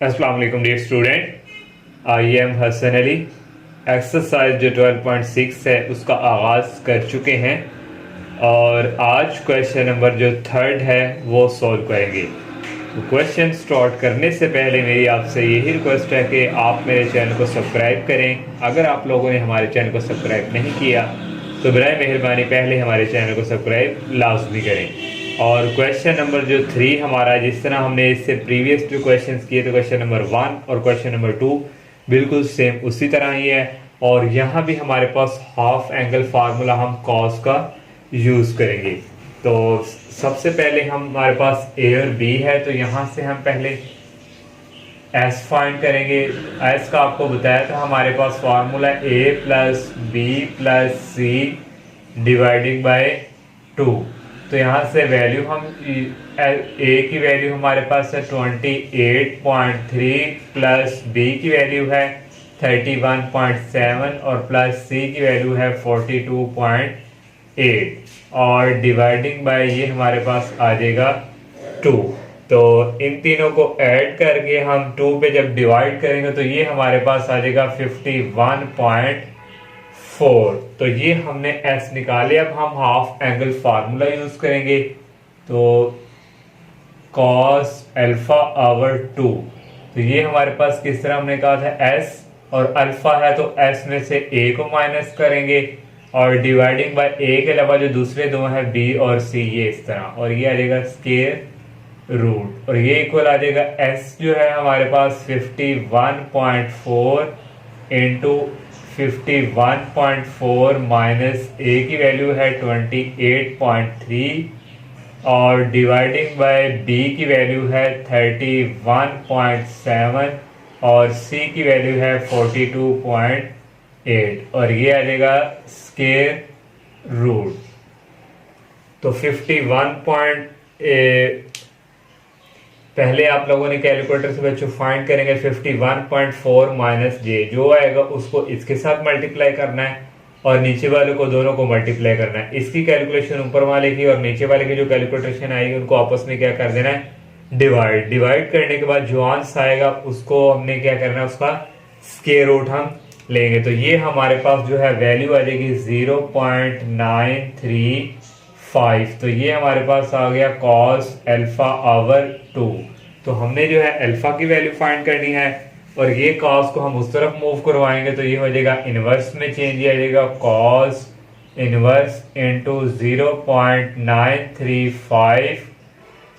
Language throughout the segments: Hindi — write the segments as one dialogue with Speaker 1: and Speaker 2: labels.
Speaker 1: अस्सलाम वालेकुम dear student, I am Hasan Ali. Exercise जो 12.6 है उसका आगाज़ कर चुके हैं और आज क्वेश्चन नंबर जो थर्ड है वो सॉल्व करेंगे। तो क्वेश्चन स्टार्ट करने से पहले मेरी आपसे यही रिक्वेस्ट है कि आप मेरे चैनल को सब्सक्राइब करें। अगर आप लोगों ने हमारे चैनल को सब्सक्राइब नहीं किया तो बराए मेहरबानी पहले हमारे चैनल को सब्सक्राइब लाजमी करें। और क्वेश्चन नंबर जो 3 हमारा, जिस तरह हमने इससे प्रीवियस जो क्वेश्चंस किए थे क्वेश्चन नंबर 1 और क्वेश्चन नंबर 2 बिल्कुल सेम उसी तरह ही है। और यहाँ भी हमारे पास हाफ एंगल फार्मूला हम कॉस का यूज़ करेंगे। तो सबसे पहले हमारे पास ए और बी है, तो यहाँ से हम पहले एस फाइंड करेंगे। एस का आपको बताया था हमारे पास formula A plus B plus C dividing by 2। तो यहाँ से वैल्यू हम ए की वैल्यू हमारे पास है 28.3 प्लस बी की वैल्यू है 31.7 और प्लस सी की वैल्यू है 42.8 और डिवाइडिंग बाय ये हमारे पास आ जाएगा 2। तो इन तीनों को ऐड करके हम 2 पे जब डिवाइड करेंगे तो ये हमारे पास आ जाएगा 51.4। तो ये हमने एस निकाले। अब हम हाफ एंगल फार्मूला यूज करेंगे। तो कॉस अल्फा ओवर 2, तो ये हमारे पास किस तरह हमने कहा था एस और अल्फा है तो एस में से ए को माइनस करेंगे और डिवाइडिंग बाय ए के अलावा जो दूसरे दो हैं बी और सी, ये इस तरह, और ये आ जाएगा स्क्वायर रूट और ये इक्वल आ जाएगा एस जो है हमारे पास 51.4 इंटू 51.4 माइनस ए की वैल्यू है 28.3 और डिवाइडिंग बाय बी की वैल्यू है 31.7 और सी की वैल्यू है 42.8 और ये आ जाएगा स्क्वायर रूट। तो 51. पहले आप लोगों ने कैलकुलेटर से बच्चों फाइंड करेंगे 51.4 माइनस जे, जो आएगा उसको इसके साथ मल्टीप्लाई करना है और नीचे वाले को दोनों को मल्टीप्लाई करना है। इसकी कैलकुलेशन ऊपर वाले की और नीचे वाले की जो कैलकुलेशन आएगी उनको आपस में क्या कर देना है, डिवाइड करने के बाद जो आंसर आएगा उसको हमने क्या करना है, उसका स्क्वायर रूट हम लेंगे। तो ये हमारे पास जो है वैल्यू आ जाएगी 0.935। तो ये हमारे पास आ गया कॉस अल्फा ओवर 2। तो हमने जो है अल्फा की वैल्यू फाइंड करनी है और ये कॉस को हम उस तरफ मूव करवाएंगे तो ये हो जाएगा इनवर्स में चेंज आ जाएगा कॉस इनवर्स इंटू 0.935।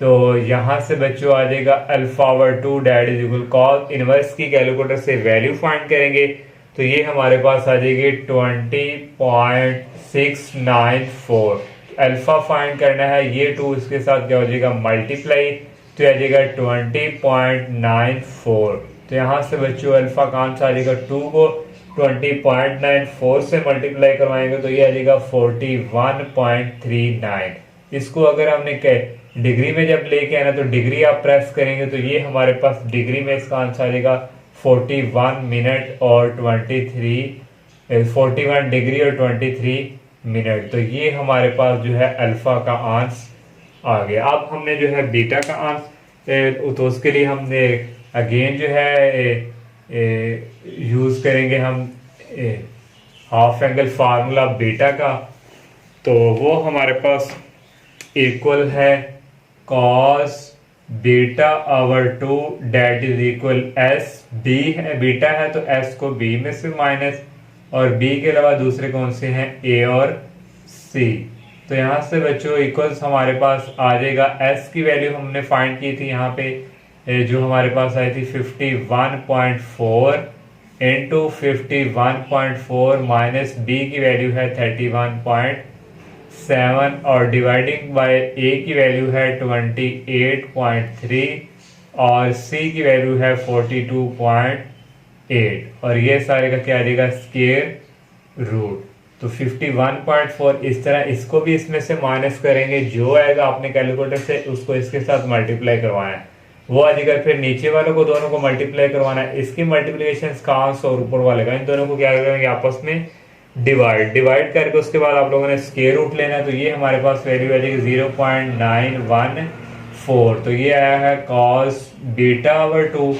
Speaker 1: तो यहाँ से बच्चों आ जाएगा alpha over 2 that is equal cos inverse की कैलकुलेटर से वैल्यू फाइंड करेंगे तो ये हमारे पास आ जाएगी 20.694। अल्फा फाइंड करना है, ये 2 इसके साथ क्या हो जाएगा मल्टीप्लाई, तो आ जाएगा 20.94। तो यहाँ से बच्चों अल्फा का आंसर आ जाएगा 2 को 20.94 से मल्टीप्लाई करवाएंगे तो ये आ जाएगा 41.39। इसको अगर हमने डिग्री में जब लेके आना तो डिग्री आप प्रेस करेंगे तो ये हमारे पास डिग्री में इसका आंसर आ जाएगा 41 मिनट और 41 डिग्री और 23 मिनट। तो ये हमारे पास जो है अल्फा का आंसर आ गया। अब हमने जो है बीटा का आंसर, तो उसके लिए हमने अगेन जो है यूज करेंगे हम हाफ एंगल फार्मूला बीटा का। तो वो हमारे पास इक्वल है cos beta over 2 that is equal S. B है, बीटा है तो एस को बी में से माइनस और बी के अलावा दूसरे कौन से हैं, ए और सी। तो यहाँ से बच्चों इक्वल्स हमारे पास आ जाएगा एस की वैल्यू हमने फाइंड की थी यहाँ पे जो हमारे पास आई थी 51.4 इंटू 51.4 माइनस बी की वैल्यू है 31.7 और डिवाइडिंग बाय ए की वैल्यू है 28.3 और सी की वैल्यू है 42.8 और ये सारे का क्या आ जाएगा स्क्वायर रूट। तो 51.4 इस तरह, इसको भी इसमें से माइनस करेंगे, जो आएगा आपने कैलकुलेटर से उसको इसके साथ मल्टीप्लाई करवाना है वो आ जाएगा। फिर नीचे वालों को दोनों को मल्टीप्लाई करवाना है, इसकी मल्टीप्लिकेशन का आंसर और ऊपर वाले का, इन दोनों को क्या करेंगे आपस में डिवाइड करके उसके बाद आप लोगों ने स्क्वायर रूट लेना है। तो ये हमारे पास वैल्यू आ जाएगी 0.914। तो ये आया है कॉस बीटा ओवर 2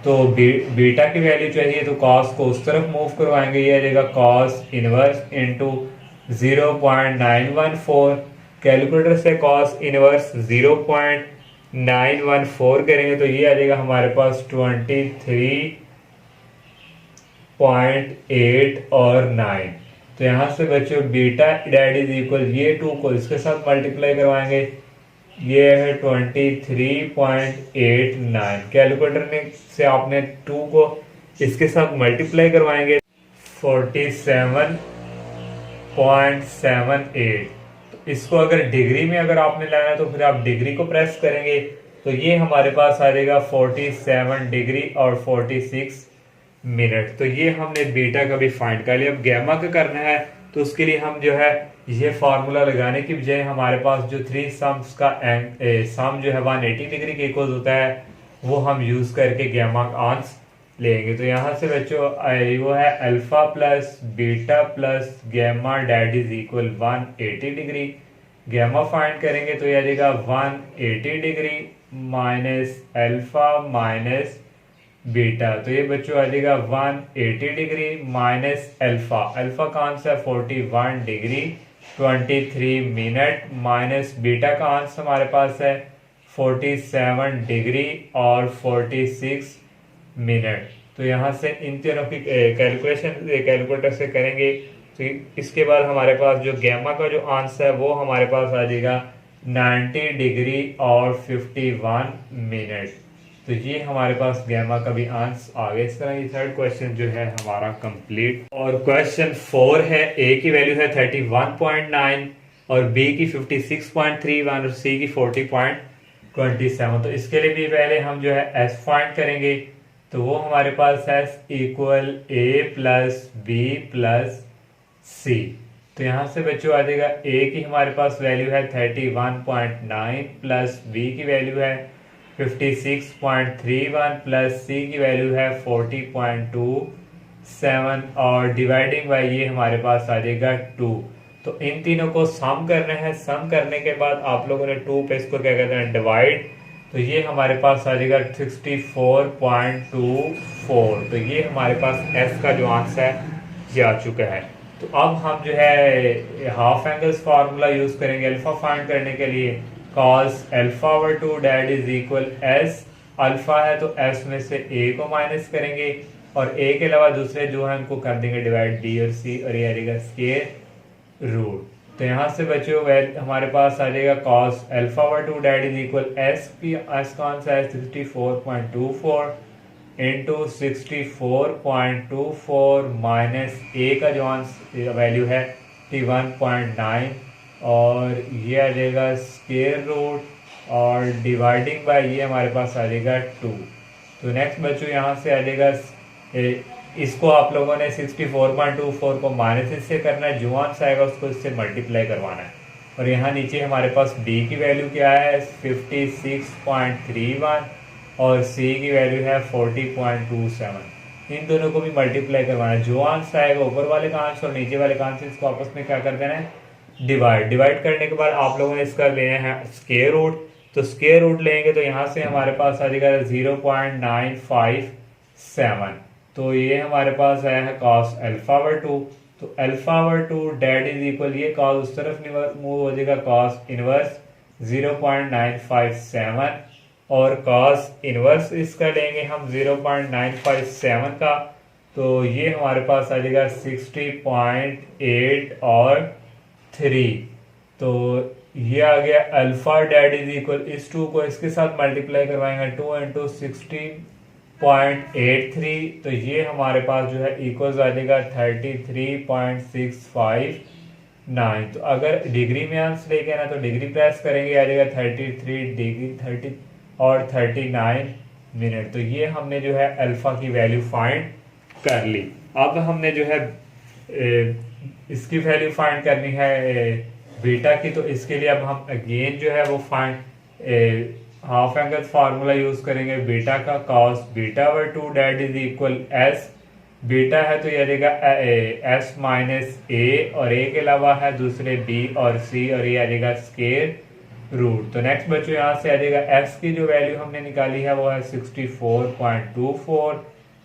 Speaker 1: तो बीटा की वैल्यू चाहिए तो कॉस को उस तरफ मूव करवाएंगे, ये आ जाएगा कॉस इनवर्स इंटू 0.914। कैलकुलेटर से कॉस इनवर्स 0.914 करेंगे तो ये आ जाएगा हमारे पास 23.8 और 9। तो यहां से बच्चों बीटा डेट इज इक्वल, ये 2 को इसके साथ मल्टीप्लाई करवाएंगे, ये है 23.89। कैलकुलेटर ने से आपने 2 को इसके साथ मल्टीप्लाई करवाएंगे 47.78। तो इसको अगर डिग्री में अगर आपने लाना है तो फिर आप डिग्री को प्रेस करेंगे तो ये हमारे पास आ जाएगा 47 डिग्री और 46 मिनट। तो ये हमने बीटा का भी फाइंड कर लिया। अब गैमा का करना है तो उसके लिए हम जो है ये फार्मूला लगाने की बजाय हमारे पास जो 3 सम्स का सम जो है 180 डिग्री के इक्वल होता है वो हम यूज करके गैमा आंस लेंगे। तो यहाँ से बच्चों वो है alpha plus beta plus gamma that is equal 180 degree. Gamma find करेंगे तो यह आ जाएगा 180 degree minus alpha minus beta. तो ये बच्चों आ जाएगा 180 डिग्री माइनस अल्फा, अल्फा का आंसर है 41 डिग्री 23 मिनट माइनस बीटा का आंसर हमारे पास है 47 डिग्री और 46 मिनट। तो यहाँ से इन तीनों की कैलकुलेशन कैलकुलेटर से करेंगे तो इसके बाद हमारे पास जो गैमा का जो आंसर है वो हमारे पास आ जाएगा 90 डिग्री और 51 मिनट। तो ये हमारे पास गैमा का भी आंसर आ गया। इस तरह ये थर्ड क्वेश्चन जो है हमारा कंप्लीट। और क्वेश्चन 4 है, ए की वैल्यू है 31.9 और बी की 56.31 और सी की 40.27। तो इसके लिए भी पहले हम जो है एस फाइंड करेंगे। तो वो हमारे पास है इक्वल ए प्लस बी प्लस सी। तो यहाँ से बच्चों आ जाएगा ए की हमारे पास वैल्यू है 31.9 प्लस बी की वैल्यू है 56.31 प्लस सी की वैल्यू है 40.27 और डिवाइडिंग बाय ये हमारे पास आ जाएगा 2। तो इन तीनों को सम करना है। सम करने के बाद आप लोगों ने 2 पे इसको क्या कहते हैं डिवाइड, तो ये हमारे पास आ जाएगा 64.24। तो ये हमारे पास एस का जो आंसर है ये आ चुका है। तो अब हम जो है हाफ एंगल्स फार्मूला यूज करेंगे अल्फा फाइंड करने के लिए। cos alpha over 2 that is equal S, alpha है तो एस में से ए को माइनस करेंगे और ए के अलावा दूसरे जो है उनको कर देंगे डिवाइड बी और सी और ये आ जाएगा स्क्वायर रूट। तो यहाँ से बच्चों हमारे पास आ जाएगा cos alpha over 2 that is equal S की एस का आंसर है 64.24 इंटू 64.24 माइनस ए का जो आंसर वैल्यू है 31.9 और ये आ जाएगा स्क्वायर रूट और डिवाइडिंग बाय ये हमारे पास आ जाएगा 2। तो नेक्स्ट बच्चों यहाँ से आ जाएगा इसको आप लोगों ने 64.24 को माइनस इससे करना है, जो आंसर आएगा उसको इससे मल्टीप्लाई करवाना है। और यहाँ नीचे हमारे पास डी की वैल्यू क्या है 56.31 और सी की वैल्यू है 40.27। इन दोनों को भी मल्टीप्लाई करवाना है, जो आंसर आएगा ऊपर वाले का आंसर और नीचे वाले का आंसर इसको आपस में क्या कर देना है डिवाइड करने के बाद आप लोगों ने इसका लेना है स्क्वायर रूट। तो स्क्वायर रूट लेंगे तो यहाँ से हमारे पास आ जाएगा 0.957। तो ये हमारे पास आया है cos अल्फा ओवर 2। तो alpha over 2 that is equal ये cos उस तरफ मूव हो जाएगा cos इनवर्स 0.957 और cos इनवर्स इसका लेंगे हम 0.957 का। तो ये हमारे पास आ जाएगा 60.8 और 3। तो ये आ गया अल्फा डेट इज इक्वल इस 2 को इसके साथ मल्टीप्लाई करवाएंगे 2 इंटू 16.83। तो ये हमारे पास जो है इक्वल आ जाएगा 33.659। तो अगर डिग्री में आंसर लेके ना तो डिग्री प्रेस करेंगे आ जाएगा 33 डिग्री 30 और 39 मिनट। तो ये हमने जो है अल्फा की वैल्यू फाइंड कर ली। अब हमने जो है इसकी वैल्यू फाइंड करनी है बीटा की। तो इसके लिए अब हम अगेन जो है वो find half angle formula use करेंगे बीटा का cos beta over 2 that is equal S. Beta है तो ये देगा एस माइनस ए और ए के अलावा है दूसरे बी और सी और ये आ जाएगा स्क्वायर रूट। तो नेक्स्ट बच्चों यहाँ से आ जाएगा एक्स की जो वैल्यू हमने निकाली है वो है 64.24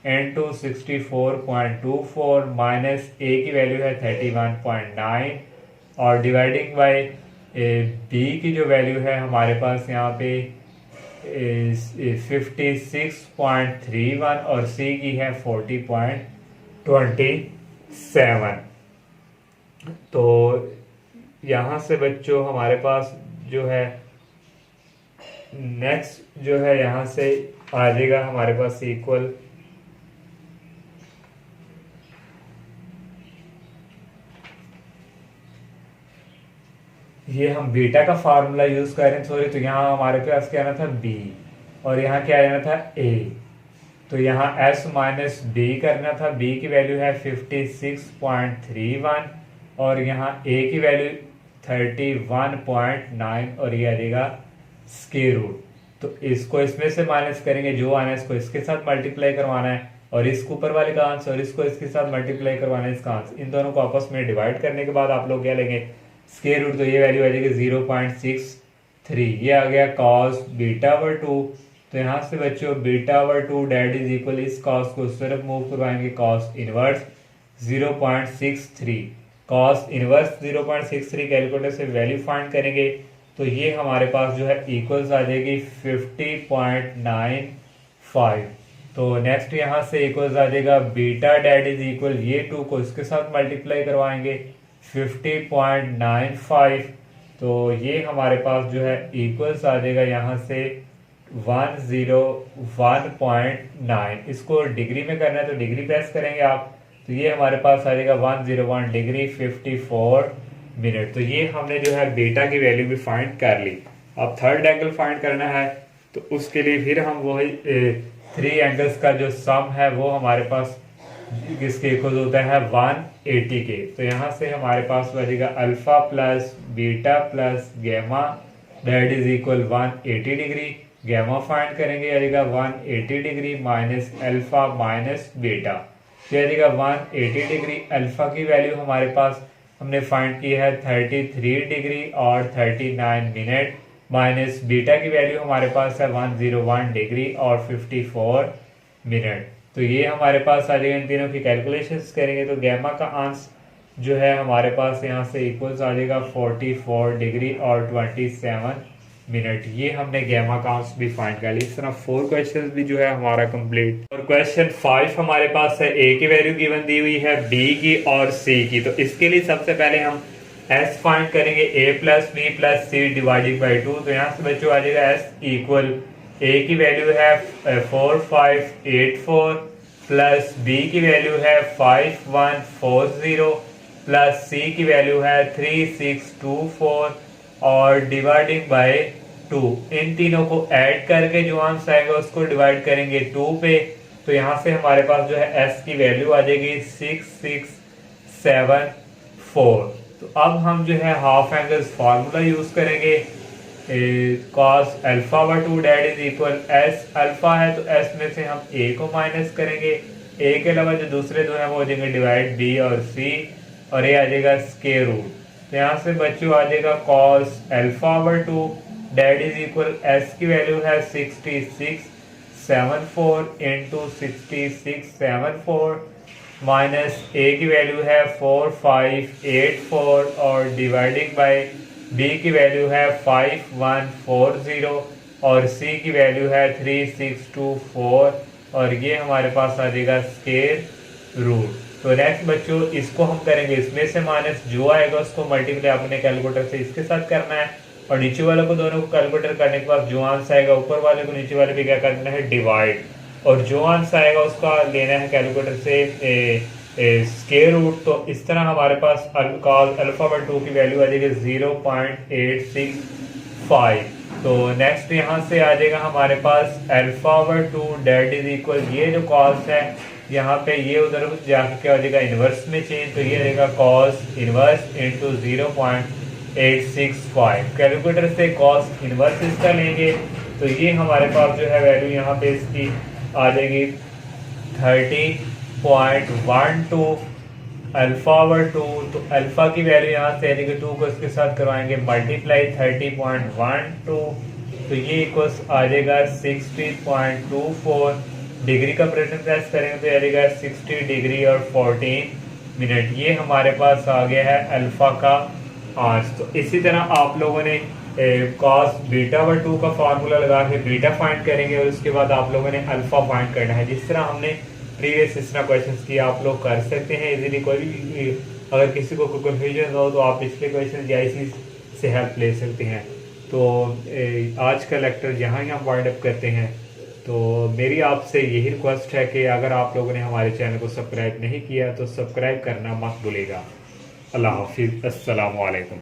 Speaker 1: इंटू 64.24 माइनस ए की वैल्यू है 31.9 और डिवाइडिंग बाय बी की जो वैल्यू है हमारे पास यहाँ पे 56.31 और सी की है 40.27। तो यहाँ से बच्चों हमारे पास जो है नेक्स्ट जो है यहाँ से आ जाएगा हमारे पास इक्वल ये हम बीटा का फार्मूला यूज कर रहे हैं सॉरी। तो यहाँ हमारे पास क्या आना था बी और यहाँ क्या आना था ए। तो यहाँ एस माइनस बी करना था। बी की वैल्यू है 56.31 और यहाँ ए की वैल्यू 31.9 और ये आ जाएगा स्क्वायर रूट। तो इसको इसमें से माइनस करेंगे, जो आना है इसको इसके साथ मल्टीप्लाई करवाना है और इसको ऊपर वाले का आंसर और इसको इसके साथ मल्टीप्लाई करवाना है इसका आंसर। इन दोनों को आपस में डिवाइड करने के बाद आप लोग क्या लेंगे स्क्वायर रूट। तो ये वैल्यू आ जाएगी 0.63। ये आ गया कॉस बीटा ओवर 2। तो यहाँ से बच्चों beta over 2 that is equal इस कॉस को उस तरफ मूव करवाएंगे cos inverse 0.63। Cos inverse 0.63 calculator से वैल्यू फाइंड करेंगे तो ये हमारे पास जो है इक्वल्स आ जाएगी 50.95। तो नेक्स्ट यहाँ से इक्वल्स आ जाएगा बीटा डेट इज इक्वल ये 2 को इसके साथ मल्टीप्लाई करवाएंगे 50.95। तो ये हमारे पास जो है इक्वल्स आ जाएगा यहाँ से 101.9। इसको डिग्री में करना है तो डिग्री प्रेस करेंगे आप। तो ये हमारे पास आ जाएगा 101 डिग्री 54 मिनट। तो ये हमने जो है बीटा की वैल्यू भी फाइंड कर ली। अब थर्ड एंगल फाइंड करना है तो उसके लिए फिर हम वही 3 एंगल्स का जो सम है वो हमारे पास किसके इक्वल होता है 180 के। तो यहाँ से हमारे पास बचेगा alpha plus beta plus gamma that is equal 180 degree. Gamma find करेंगे आएगा 180 degree minus alpha minus beta. तो आएगा 180 डिग्री। अल्फा की वैल्यू हमारे पास हमने फाइंड की है 33 डिग्री और 39 मिनट माइनस बीटा की वैल्यू हमारे पास है 101 डिग्री और 54 मिनट। तो ये हमारे पास आ जाएगा। इन तीनों की कैलकुलेशंस करेंगे तो गैमा का आंसर जो है हमारे पास यहाँ से इक्वल्स आ जाएगा 44 डिग्री और 27 मिनट। ये हमने गैमा का आंसर भी फाइंड कर लिया। इस तरह 4 क्वेश्चंस भी जो है हमारा कंप्लीट। और क्वेश्चन 5 हमारे पास है ए की वैल्यू गिवन दी हुई है बी की और सी की। तो इसके लिए सबसे पहले हम एस फाइंड करेंगे a plus B plus C divided by 2। तो यहाँ से बच्चों आ जाएगा एस इक्वल ए की वैल्यू है 4584 प्लस बी की वैल्यू है 5140 प्लस सी की वैल्यू है 3624 और डिवाइडिंग बाय 2। इन तीनों को ऐड करके जो आंसर आएगा उसको डिवाइड करेंगे 2 पे। तो यहाँ से हमारे पास जो है एस की वैल्यू आ जाएगी 6674। तो अब हम जो है हाफ एंगल्स फार्मूला यूज करेंगे। cos alpha by 2 that is equal S alpha है तो एस में से हम ए को माइनस करेंगे। ए के अलावा जो दूसरे दो हैं वो हो जाएंगे डिवाइड बी और सी और ये आ जाएगा स्क्वायर रूट। तो यहाँ से बच्चों आ जाएगा cos alpha by 2 that is equal S की वैल्यू है 6674 इंटू 6674 माइनस ए की वैल्यू है 4584 और डिवाइडिंग बाय बी की वैल्यू है 5140 और सी की वैल्यू है 3624 और ये हमारे पास आ जाएगा स्क्वायर रूट। तो नेक्स्ट बच्चों इसको हम करेंगे इसमें से माइनस जो आएगा उसको मल्टीप्लाई अपने कैलकुलेटर से इसके साथ करना है और नीचे वाले को दोनों को कैलकुलेटर करने के बाद जो आंसर आएगा ऊपर वाले को नीचे वाले पे क्या करना है डिवाइड और जो आंसर आएगा उसका लेना है कैलकुलेटर से स्क्वायर रूट। तो इस तरह हमारे पास cos अल्फा बाय 2 की वैल्यू आ जाएगी 0.865। तो नेक्स्ट यहाँ से आ जाएगा हमारे पास alpha by 2 that is equal ये जो cos है यहाँ पे ये उधर जाके क्या हो जाएगा इनवर्स में चेंज। तो ये रहेगा cos इनवर्स इंटू 0.865। कैलकुलेटर से cos इनवर्स इसका लेंगे तो ये हमारे पास जो है वैल्यू यहाँ पे इसकी आ जाएगी 30.12 अल्फ़ा/2, तो अल्फ़ा की वैल्यू यहाँ से यानी कि 2 को इसके साथ करवाएंगे मल्टीप्लाई 30.12, तो ये इक्वल्स आ जाएगा 60.24। डिग्री का प्रेजेंस करेंगे तो यानी 60 डिग्री और 14 मिनट। ये हमारे पास आ गया है अल्फ़ा का आंसर। तो इसी तरह आप लोगों ने कॉस β/2 का फार्मूला लगा के बीटा फाइंड करेंगे और उसके बाद आप लोगों ने अल्फ़ा फाइंड करना है। जिस तरह हमने प्रीवियस इस तरह क्वेश्चंस किए आप लोग कर सकते हैं इजीली। कोई भी अगर किसी को कोई कन्फ्यूजन हो तो आप पिछले क्वेश्चन या इसी से हेल्प ले सकते हैं। तो आज का लेक्चर यहाँ ही हम वाइंड अप करते हैं। तो मेरी आपसे यही रिक्वेस्ट है कि अगर आप लोगों ने हमारे चैनल को सब्सक्राइब नहीं किया तो सब्सक्राइब करना मत भूलिएगा। अल्लाह हाफिज़, अस्सलाम वालेकुम।